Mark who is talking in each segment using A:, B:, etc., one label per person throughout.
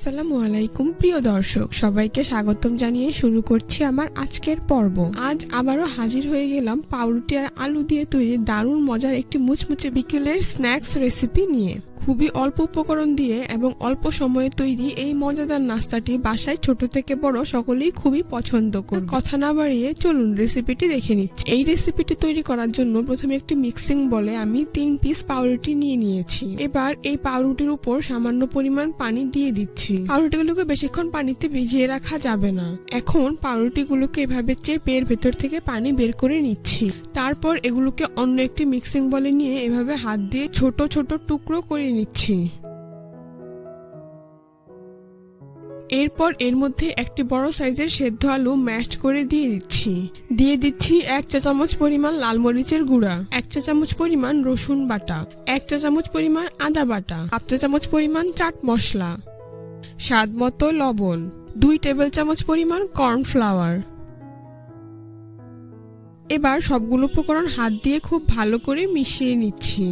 A: আসসালামু আলাইকুম প্রিয় দর্শক, সবাইকে স্বাগতম জানিয়ে শুরু করছি আমার আজকের পর্ব। আজ আবারও হাজির হয়ে গেলাম পাউরুটি আর আলু দিয়ে তৈরি দারুণ মজার একটি মুচমুচে বিকেলের স্ন্যাক্স রেসিপি নিয়ে। খুবই অল্প উপকরণ দিয়ে এবং অল্প সময়ে তৈরি এই মজাদার নাস্তাটি বাসায় ছোট থেকে বড় সকলেই খুবই পছন্দ করে। কথা না বাড়িয়ে চলুন রেসিপিটি দেখে নিচ্ছি। এই রেসিপিটি তৈরি করার জন্য প্রথমে একটি মিক্সিং বলে আমি 3 পিস পাউরুটি নিয়ে নিয়েছি। এবার এই পাউরুটির উপর সামান্য পরিমাণ পানি দিয়ে দিচ্ছি। পাউরুটিগুলোকে বেশিক্ষণ পানিতে ভিজিয়ে রাখা যাবে না। এখন পাউরুটিগুলোকে এভাবে চেপে এর ভেতর থেকে পানি বের করে নিচ্ছি। তারপর এগুলোকে অন্য একটি মিক্সিং বলে নিয়ে এভাবে হাত দিয়ে ছোট ছোট টুকরো করে নিচ্ছি। এরপর এর মধ্যে একটি বড় সাইজের সেদ্ধ আলু ম্যাশড করে দিয়ে দিচ্ছি 1 চা চামচ পরিমাণ লাল মরিচের গুঁড়া, 1 চা চামচ পরিমাণ রসুন বাটা, 1 চা চামচ পরিমাণ আদা বাটা, 1/2 চা চামচ পরিমাণ চাট মশলা, স্বাদ মতো লবণ, 2 টেবিল চামচ পরিমাণ কর্নফ্লাওয়ার। এবার সবগুলো উপকরণ হাত দিয়ে খুব ভালো করে মিশিয়ে নিচ্ছি।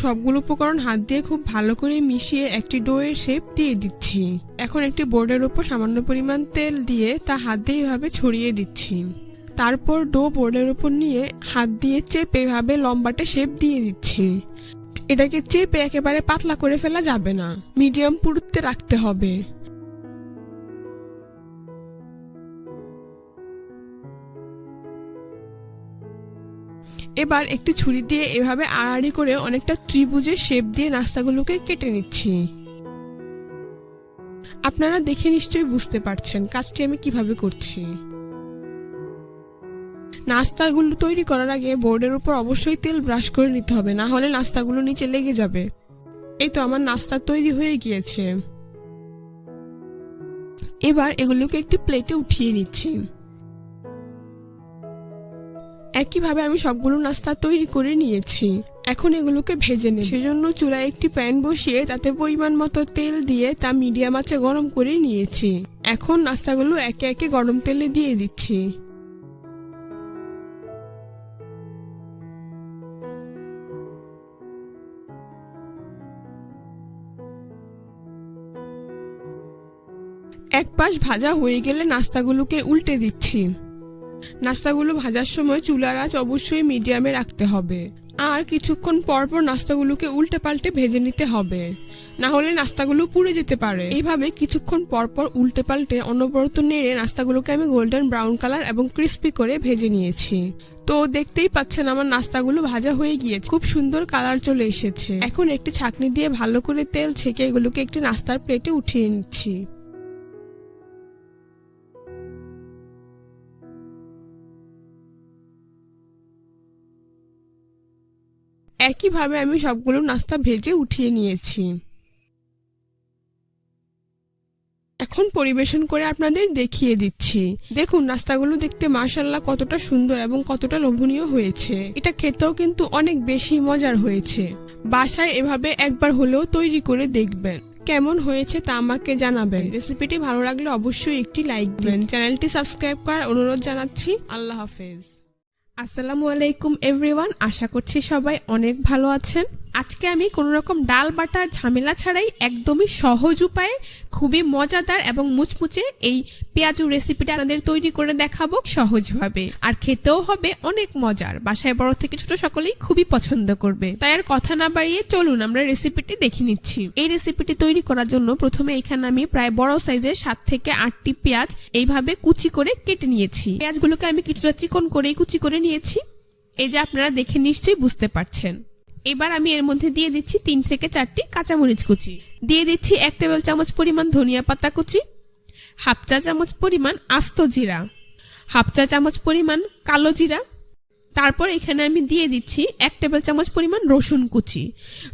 A: সবগুলো উপকরণ হাত দিয়ে খুব ভালো করে মিশিয়ে একটি ডো এর শেপ দিয়ে দিচ্ছি। এখন একটি বোর্ডের উপর সামান্য পরিমাণ তেল দিয়ে তা হাত দিয়ে এভাবে ছড়িয়ে দিচ্ছি। তারপর ডো বোর্ডের উপর নিয়ে হাত দিয়ে চেপে এভাবে লম্বাটে শেপ দিয়ে দিচ্ছি। এটাকে চেপে একেবারে পাতলা করে ফেলা যাবে না, মিডিয়াম পুরুত্বে রাখতে হবে। এবার একটি ছুরি দিয়ে এভাবে আড়াআড়ি করে অনেকটা ত্রিভুজের শেপ দিয়ে নাস্তাগুলোকে কেটে নিচ্ছি। আপনারা দেখে নিশ্চয়ই বুঝতে পারছেন কাজটি আমি কিভাবে করছি। নাস্তাগুলো তৈরি করার আগে বোর্ডের উপর অবশ্যই তেল ব্রাশ করে নিতে হবে, না হলে নাস্তাগুলো নিচে লেগে যাবে। এই তো আমার নাস্তা তৈরি হয়ে গিয়েছে। এবার এগুলোকে একটি প্লেটে উঠিয়ে নিচ্ছি। একইভাবে আমি সবগুলো নাস্তা তৈরি করে নিয়েছি। এখন এগুলোকে ভেজে নেব। সেজন্য চুলায় একটি প্যান বসিয়ে তাতে পরিমাণ মতো তেল দিয়ে তা মিডিয়াম আঁচে গরম করে নিয়েছি। এখন নাস্তাগুলো একে একে গরম তেলে দিয়ে দিচ্ছি। এক পাশ ভাজা হয়ে গেলে নাস্তাগুলোকে উল্টে দিচ্ছি। নাস্তাগুলো ভাজার সময় চুলার আঁচ অবশ্যই মিডিয়ামে রাখতে হবে, আর কিছুক্ষণ পর পর নাস্তাগুলোকে উল্টে পাল্টে ভেজে নিতে হবে, না হলে নাস্তাগুলো পুড়ে যেতে পারে। এইভাবে কিছুক্ষণ পর পর উল্টে পাল্টে অনবরত নেড়ে নাস্তাগুলোকে আমি গোল্ডেন ব্রাউন কালার এবং ক্রিস্পি করে ভেজে নিয়েছি। তো দেখতেই পাচ্ছেন আমার নাস্তাগুলো ভাজা হয়ে গিয়েছে, খুব সুন্দর কালার চলে এসেছে। এখন একটি ছাঁকনি দিয়ে ভালো করে তেল ছেঁকে এগুলোকে একটি নাস্তার প্লেটে উঠিয়ে নিচ্ছি। একইভাবে আমি সবগুলো নাস্তা ভেজে উঠিয়ে নিয়েছি। এখন পরিবেশন করে আপনাদের দেখিয়ে দিচ্ছি। দেখুন নাস্তাগুলো দেখতে মাশাআল্লাহ কতটা সুন্দর এবং কতটা লোভনীয় হয়েছে। এটা খেতেও কিন্তু অনেক বেশি মজার হয়েছে। বাসায় এভাবে একবার হলেও তৈরি করে দেখবেন, কেমন হয়েছে তা আমাকে জানাবেন। রেসিপিটি ভালো লাগলে অবশ্যই একটি লাইক দিবেন। চ্যানেলটি সাবস্ক্রাইব করার অনুরোধ জানাচ্ছি। আল্লাহ হাফেজ। আসসালামু আলাইকুম এভরিওয়ান, আশা করছি সবাই অনেক ভালো আছেন। আজকে আমি কোনো রকম ডাল বাটার ঝামেলা ছাড়াই একদমই সহজ উপায়ে খুবই মজাদার এবং মুচমুচে এই পেঁয়াজু রেসিপিটা আপনাদের তৈরি করে দেখাবো সহজভাবে, আর খেতেও হবে অনেক মজার। বাসায় বড় থেকে ছোট সকলেই খুবই পছন্দ করবে। তাই আর কথা না বাড়িয়ে চলুন আমরা রেসিপিটি দেখে নিচ্ছি। এই রেসিপিটি তৈরি করার জন্য প্রথমে এখানে আমি প্রায় বড় সাইজের 7 থেকে 8টি পেঁয়াজ এইভাবে কুচি করে কেটে নিয়েছি। পেঁয়াজগুলোকে আমি কিছুটা চিকন করেই কুচি করে নিয়েছি, এই যে আপনারা দেখে নিশ্চয়ই বুঝতে পারছেন। এবার আমি এর মধ্যে দিয়ে দিচ্ছি 3 থেকে 4টি কাঁচামরিচ কুচি, দিয়ে দিচ্ছি 1 টেবিল চামচ পরিমাণ ধনিয়া পাতা কুচি, 1/2 চা চামচ পরিমাণ আস্ত জিরা, 1/2 চা চামচ পরিমাণ কালো জিরা। তারপর এখানে আমি দিয়ে দিচ্ছি 1 টেবিল চামচ পরিমাণ রসুন কুচি।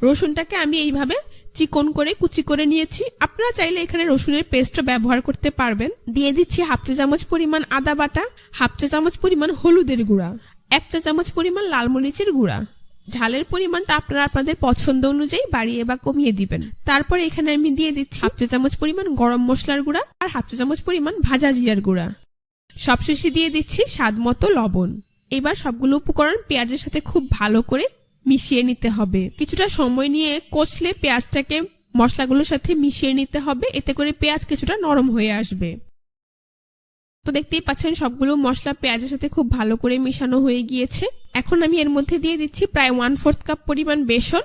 A: রসুনটাকে আমি এইভাবে চিকন করে কুচি করে নিয়েছি। আপনারা চাইলে এখানে রসুনের পেস্টও ব্যবহার করতে পারবেন। দিয়ে দিচ্ছি 1/2 চা চামচ পরিমাণ আদা বাটা, 1/2 চা চামচ পরিমাণ হলুদের গুঁড়া, 1 চা চামচ পরিমাণ লাল মরিচের গুঁড়া। ঝালের পরিমাণটা আপনারা আপনাদের পছন্দ অনুযায়ী বাড়িয়ে বা কমিয়ে দিবেন। তারপর এখানে আমি দিয়ে দিচ্ছি 1/2 চা চামচ পরিমাণ গরম মশলার গুঁড়া আর 1/2 চা চামচ পরিমাণ ভাজা জিরার গুঁড়া। সবশেষে দিয়ে দিচ্ছি স্বাদ মতো লবণ। এবার সবগুলো উপকরণ পেঁয়াজের সাথে খুব ভালো করে মিশিয়ে নিতে হবে। কিছুটা সময় নিয়ে কষলে পেঁয়াজটাকে মশলাগুলোর সাথে মিশিয়ে নিতে হবে, এতে করে পেঁয়াজ কিছুটা নরম হয়ে আসবে। তো দেখতেই পাচ্ছেন সবগুলো মশলা পেঁয়াজের সাথে খুব ভালো করে মিশানো হয়ে গিয়েছে। এখন আমি এর মধ্যে দিয়ে দিচ্ছি প্রায় 1/4 কাপ পরিমাণ বেসন,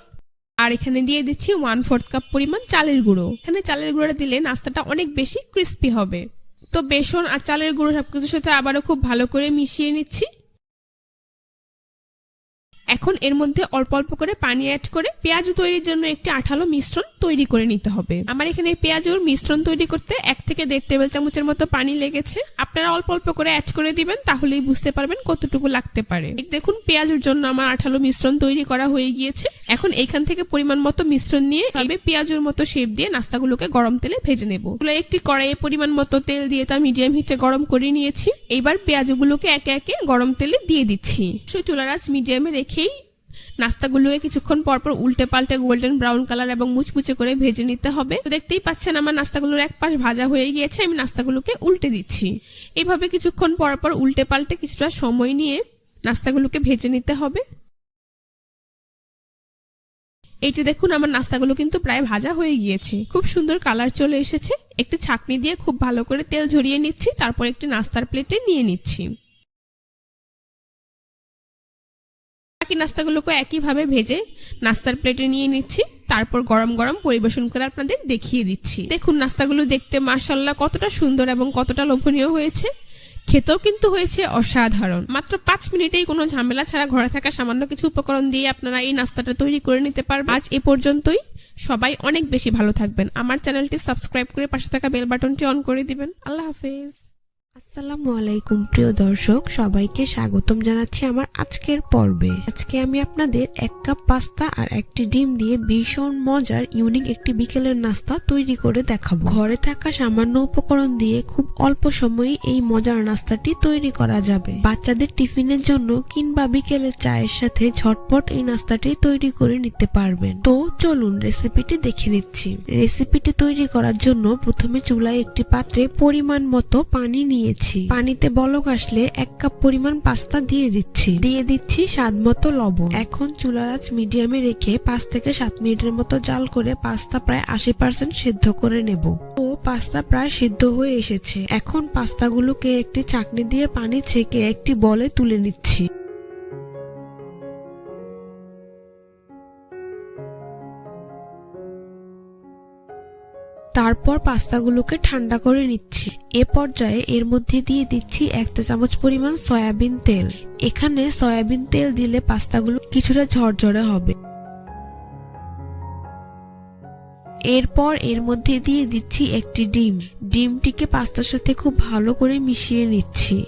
A: আর এখানে দিয়ে দিচ্ছি 1/4 কাপ পরিমাণ চালের গুঁড়ো। এখানে চালের গুঁড়োটা দিলে নাস্তাটা অনেক বেশি ক্রিস্পি হবে। তো বেসন আর চালের গুঁড়ো সবকিছুর সাথে আবারও খুব ভালো করে মিশিয়ে নিচ্ছি। এখন এর মধ্যে অল্প অল্প করে পানি অ্যাড করে পেঁয়াজু তৈরির জন্য একটি আঠালো মিশ্রণ তৈরি করে নিতে হবে। আমার এখানে পেঁয়াজুর মিশ্রণ তৈরি করতে 1 থেকে 1.5 টেবিল চামচের মতো পানি লেগেছে। আপনারা অল্প অল্প করে অ্যাড করে দিবেন, তাহলেই বুঝতে পারবেন কতটুকু লাগতে পারে। দেখুন পেঁয়াজুর জন্য আমার আঠালো মিশ্রণ তৈরি করা হয়ে গিয়েছে। এখন এইখান থেকে পরিমাণ মতো মিশ্রণ নিয়ে আমি পেঁয়াজুর মতো শেপ দিয়ে নাস্তাগুলোকে গরম তেলে ভেজে নেব। একটি কড়াইয়ে পরিমাণ মতো তেল দিয়ে তা মিডিয়াম হিটে গরম করে নিয়েছি। এবার পেঁয়াজগুলোকে একে একে গরম তেলে দিয়ে দিচ্ছি। চুলার আঁচ মিডিয়ামে রেখেই নাস্তাগুলোকে কিছুক্ষণ পরপর উল্টে পাল্টে গোল্ডেন ব্রাউন কালার এবং মুচমুচে করে ভেজে নিতে হবে। তো দেখতেই পাচ্ছেন আমার নাস্তাগুলোর এক পাশ ভাজা হয়ে গিয়েছে, আমি নাস্তাগুলোকে উল্টে দিচ্ছি। এইভাবে কিছুক্ষণ পরপর উল্টে পাল্টে কিছুটা সময় নিয়ে নাস্তাগুলোকে ভেজে নিতে হবে। এইটি দেখুন আমার নাস্তাগুলো কিন্তু প্রায় ভাজা হয়ে গিয়েছে, খুব সুন্দর কালার চলে এসেছে। একটি ছাঁকনি দিয়ে খুব ভালো করে তেল ঝরিয়ে নিচ্ছি, তারপর একটি নাস্তার প্লেটে নিয়ে নিচ্ছি। বাকি নাস্তাগুলোকে একইভাবে ভেজে নাস্তার প্লেটে নিয়ে নিচ্ছি, তারপর গরম গরম পরিবেশন করে আপনাদের দেখিয়ে দিচ্ছি। দেখুন নাস্তাগুলো দেখতে মাশাআল্লাহ কতটা সুন্দর এবং কতটা লোভনীয় হয়েছে, খেতেও কিন্তু হয়েছে অসাধারণ। মাত্র 5 মিনিটেই কোনো ঝামেলা ছাড়া ঘরে থাকা সামান্য কিছু উপকরণ দিয়ে আপনারা এই নাস্তাটা তৈরি করে নিতে পারবেন। আজ এ পর্যন্তই, সবাই অনেক বেশি ভালো থাকবেন। আমার চ্যানেলটি সাবস্ক্রাইব করে পাশে থাকা বেল বাটনটি অন করে দিবেন। আল্লাহ হাফেজ।
B: আসসালামু আলাইকুম প্রিয় দর্শক, সবাইকে স্বাগতম জানাচ্ছি আমার আজকের পর্বে। আজকে আমি আপনাদের 1 কাপ পাস্তা আর একটি ডিম দিয়ে ভীষণ মজার ইউনিক একটি বিকেলের নাস্তা তৈরি করে দেখাবো। ঘরে থাকা সামান্য উপকরণ দিয়ে খুব অল্প সময়ে এই মজার নাস্তাটি তৈরি করা যাবে। বাচ্চাদের টিফিনের জন্য কিংবা বিকেলের চায়ের সাথে ঝটপট এই নাস্তাটি তৈরি করে নিতে পারবেন। তো চলুন রেসিপিটি দেখে নিচ্ছি। রেসিপিটি তৈরি করার জন্য প্রথমে চুলায় একটি পাত্রে পরিমাণ মতো পানি নিয়ে পানিতে বলক আসলে 1 কাপ পরিমাণ পাস্তা দিয়ে দিচ্ছি স্বাদ মতো লবণ। এখন চুলার আঁচ মিডিয়ামে রেখে 5 থেকে 7 মিনিটের মতো জাল করে পাস্তা প্রায় 80% সিদ্ধ করে নেব। তো পাস্তা প্রায় সিদ্ধ হয়ে এসেছে। এখন পাস্তাগুলোকে একটি ছাঁকনি দিয়ে পানি ছেঁকে একটি বলে তুলে নিচ্ছি। তারপর পাস্তাগুলোকে ঠান্ডা করে নিচ্ছি। এ পর্যায়ে এর মধ্যে দিয়ে দিচ্ছি 1 চা চামচ পরিমাণ সয়াবিন তেল। এখানে সয়াবিন তেল দিলে পাস্তাগুলো কিছুটা ঝরঝরে হবে। এরপর এর মধ্যে দিয়ে দিচ্ছি একটি ডিম। ডিমটিকে পাস্তার সাথে খুব ভালো করে মিশিয়ে নিচ্ছি।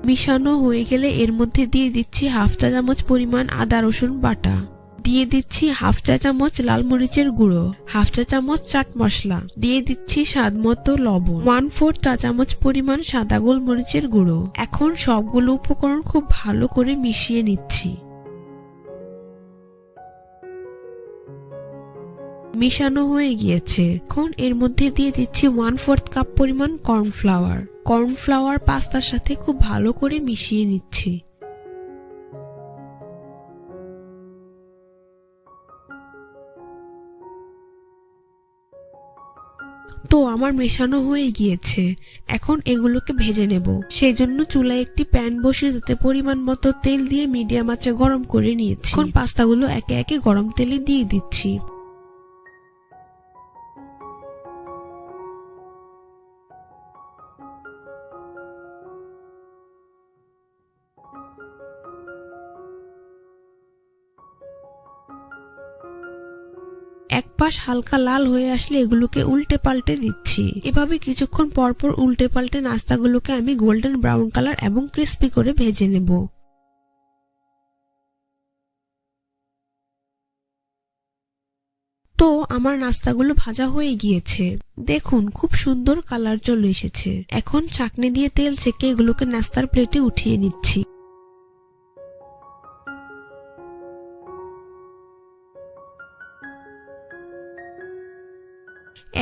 B: মিশানো হয়ে গেলে এর মধ্যে দিয়ে দিচ্ছি 1/2 চা চামচ পরিমাণ আদা রসুন বাটা, দিয়ে দিচ্ছি 1/2 চা চামচ লাল মরিচের গুঁড়ো, 1/2 চা চামচ চাট মশলা, দিয়ে দিচ্ছি স্বাদ মতো লবণ, 1/4 চা চামচ পরিমাণ সাদা গোলমরিচের গুঁড়ো। এখন সবগুলো উপকরণ খুব ভালো করে মিশিয়ে নিচ্ছি। মিশানো হয়ে গিয়েছে। এখন এর মধ্যে দিয়ে দিচ্ছি 1/4 কাপ পরিমাণ কর্নফ্লাওয়ার। কর্নফ্লাওয়ার পাস্তার সাথে খুব ভালো করে মিশিয়ে নিচ্ছি। তো আমার মেশানো হয়ে গিয়েছে। এখন এগুলোকে ভেজে নেব। সেজন্য চুলায় একটি প্যান বসিয়ে তাতে পরিমাণ মতো তেল দিয়ে মিডিয়াম আঁচে গরম করে নিয়েছি। এখন পাস্তাগুলো একে একে গরম তেলে দিয়ে দিচ্ছি। এক পাশ হালকা লাল হয়ে আসলে এগুলোকে উল্টে পাল্টে দিচ্ছি। এভাবে কিছুক্ষণ পরপর উল্টে পাল্টে নাস্তাগুলোকে আমি গোল্ডেন ব্রাউন কালার এবং ক্রিস্পি করে ভেজে নেব। তো আমার নাস্তাগুলো ভাজা হয়ে গিয়েছে। দেখুন খুব সুন্দর কালার চলে এসেছে। এখন ছাঁকনি দিয়ে তেল ছেঁকে এগুলোকে নাস্তার প্লেটে উঠিয়ে নিচ্ছি।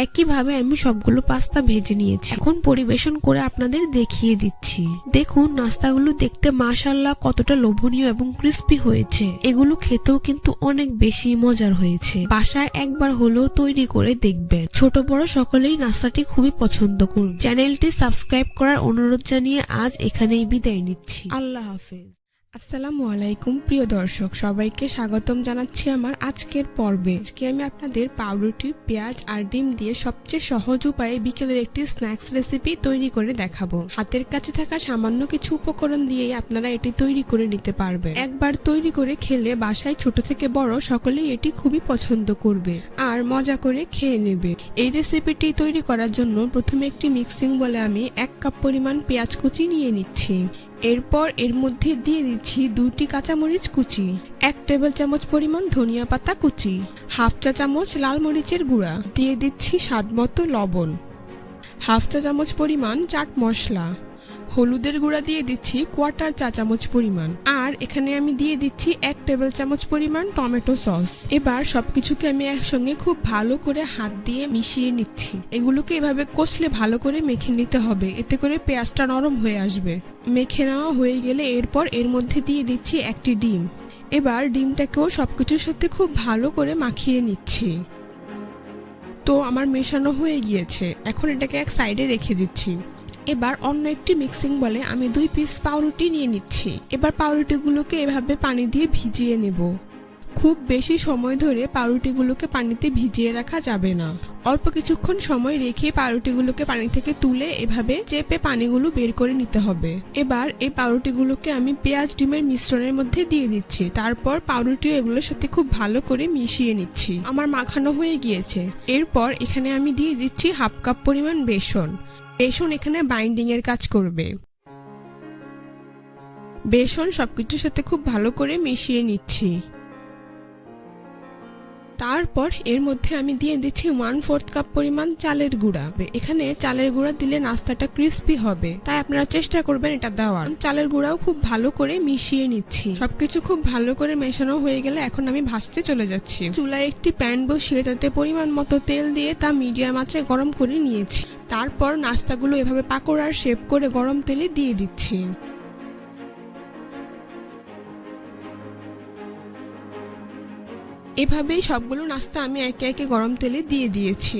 B: একইভাবে আমি সবগুলো পাস্তা ভেজে নিয়েছি। এখন পরিবেশন করে আপনাদের দেখিয়ে দিচ্ছি। দেখুন নাস্তাগুলো দেখতে মাশাআল্লাহ কতটা লোভনীয় এবং ক্রিস্পি হয়েছে। এগুলো খেতেও কিন্তু অনেক বেশি মজার হয়েছে। বাসায় একবার হলেও তৈরি করে দেখবেন। ছোট বড় সকলেই নাস্তাটি খুবই পছন্দ করুন। চ্যানেলটি সাবস্ক্রাইব করার অনুরোধ জানিয়ে আজ এখানেই বিদায় নিচ্ছি। আল্লাহ হাফেজ।
A: আসসালামু আলাইকুম প্রিয় দর্শক, সবাইকে স্বাগতম জানাচ্ছি আমার আজকের পর্বে। আজকে আমি আপনাদের পাউরুটি, পেঁয়াজ আর ডিম দিয়ে সবচেয়ে সহজ উপায়ে বিকেলের একটি স্ন্যাক্স রেসিপি তৈরি করে দেখাবো। হাতের কাছে থাকা সামান্য কিছু উপকরণ দিয়েই আপনারা এটি তৈরি করে নিতে পারবেন। একবার তৈরি করে খেলে বাসায় ছোট থেকে বড় সকলেই এটি খুবই পছন্দ করবে আর মজা করে খেয়ে নেবে। এই রেসিপিটি তৈরি করার জন্য প্রথমে একটি মিক্সিং বলে আমি 1 কাপ পরিমাণ পেঁয়াজ কুচি নিয়ে নিচ্ছি। এরপর এর মধ্যে দিয়ে দিচ্ছি 2টি কাঁচামরিচ কুচি, 1 টেবিল চামচ পরিমাণ ধনিয়া পাতা কুচি, হাফ চা চামচ লাল মরিচের গুঁড়া, দিয়ে দিচ্ছি স্বাদমতো লবণ, হাফ চা চামচ পরিমাণ চাট মশলা, হলুদের গুঁড়া দিয়ে দিচ্ছি 1/4 চা চামচ পরিমাণ, আর এখানে আমি দিয়ে দিচ্ছি 1 টেবিল চামচ পরিমাণ টমেটো সস। এবার সবকিছুকে আমি একসঙ্গে খুব ভালো করে হাত দিয়ে মিশিয়ে নিচ্ছি। এগুলোকে এভাবে কষলে ভালো করে মেখে নিতে হবে, এতে করে পেঁয়াজটা নরম হয়ে আসবে। মেখে নেওয়া হয়ে গেলে এরপর এর মধ্যে দিয়ে দিচ্ছি একটি ডিম। এবার ডিমটাকেও সবকিছুর সাথে খুব ভালো করে মাখিয়ে নিচ্ছি। তো আমার মেশানো হয়ে গিয়েছে, এখন এটাকে এক সাইডে রেখে দিচ্ছি। এবার অন্য একটি মিক্সিং বলে আমি 2 পিস পাউরুটি নিয়ে নিচ্ছি। এবার পাউরুটিগুলোকে এভাবে পানি দিয়ে ভিজিয়ে নেব। খুব বেশি সময় ধরে পাউরুটিগুলোকে পানিতে ভিজিয়ে রাখা যাবে না। অল্প কিছুক্ষণ সময় রেখে পাউরুটিগুলোকে পানি থেকে তুলে এভাবে চেপে পানিগুলো বের করে নিতে হবে। এবার এই পাউরুটিগুলোকে আমি পেঁয়াজ ডিমের মিশ্রণের মধ্যে দিয়ে দিচ্ছি। তারপর পাউরুটি এগুলোর সাথে খুব ভালো করে মিশিয়ে নিচ্ছি। আমার মাখানো হয়ে গিয়েছে। এরপর এখানে আমি দিয়ে দিচ্ছি 1/2 কাপ পরিমাণ বেসন। বেসন এখানে বাইন্ডিং এর কাজ করবে। বেসন সবকিছুর সাথে খুব ভালো করে মিশিয়ে নিচ্ছি। তারপর এর মধ্যে আমি দিয়ে দিচ্ছি 1/4 কাপ পরিমাণ চালের গুঁড়া। এখানে চালের গুঁড়া দিলে নাস্তাটা ক্রিস্পি হবে, তাই আপনারা চেষ্টা করবেন এটা দেওয়ার। চালের গুঁড়াও খুব ভালো করে মিশিয়ে নিচ্ছি। সবকিছু খুব ভালো করে মেশানো হয়ে গেলে এখন আমি ভাজতে চলে যাচ্ছি। চুলায় একটি প্যান বসিয়ে তাতে পরিমাণ মতো তেল দিয়ে তা মিডিয়াম আঁচে গরম করে নিয়েছি। তারপর নাস্তাগুলো এভাবে পাকোড়ার শেপ করে গরম তেলে দিয়ে দিচ্ছি। এভাবেই সবগুলো নাস্তা আমি একে একে গরম তেলে দিয়ে দিয়েছি।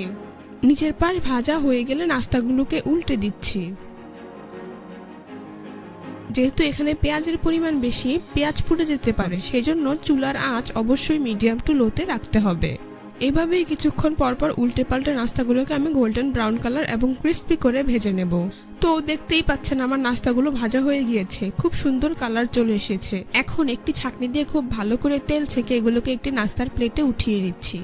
A: নিচের পাশ ভাজা হয়ে গেলে নাস্তাগুলোকে উল্টে দিচ্ছি। যেহেতু এখানে পেঁয়াজের পরিমাণ বেশি, পেঁয়াজ পুড়ে যেতে পারে, সেজন্য চুলার আঁচ অবশ্যই মিডিয়াম টু লোতে রাখতে হবে। এভাবেই কিছুক্ষণ পরপর উল্টে পাল্টে নাস্তাগুলোকে আমি গোল্ডেন ব্রাউন কালার এবং ক্রিস্পি করে ভেজে নেব। তো দেখতেই পাচ্ছেন আমার নাস্তাগুলো ভাজা হয়ে গিয়েছে, খুব সুন্দর কালার চলে এসেছে। এখন একটি ছাঁকনি দিয়ে খুব ভালো করে তেল ছেঁকে এগুলোকে একটি নাস্তার প্লেটে উঠিয়ে নিচ্ছি।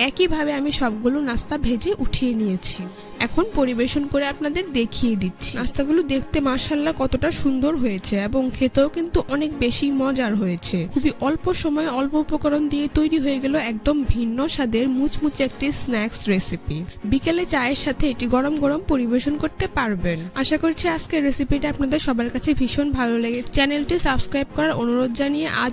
A: একইভাবে আমি সবগুলো নাস্তা ভেজে উঠিয়ে নিয়েছি। এখন পরিবেশন করে আপনাদের দেখিয়ে দিচ্ছি। নাস্তাগুলো দেখতে মাশাআল্লাহ কতটা সুন্দর হয়েছে এবং খেতেও কিন্তু অনেক বেশি মজার হয়েছে। খুবই অল্প সময়ে অল্প উপকরণ দিয়ে তৈরি হয়ে গেল একদম ভিন্ন স্বাদের মুচমুচে একটি স্ন্যাক্স রেসিপি। বিকেলে চায়ের সাথে এটি গরম গরম পরিবেশন করতে পারবেন। আশা করছি আজকের রেসিপিটা আপনাদের সবার কাছে ভীষণ ভালো লেগে। চ্যানেলটি সাবস্ক্রাইব করার অনুরোধ জানিয়ে আজ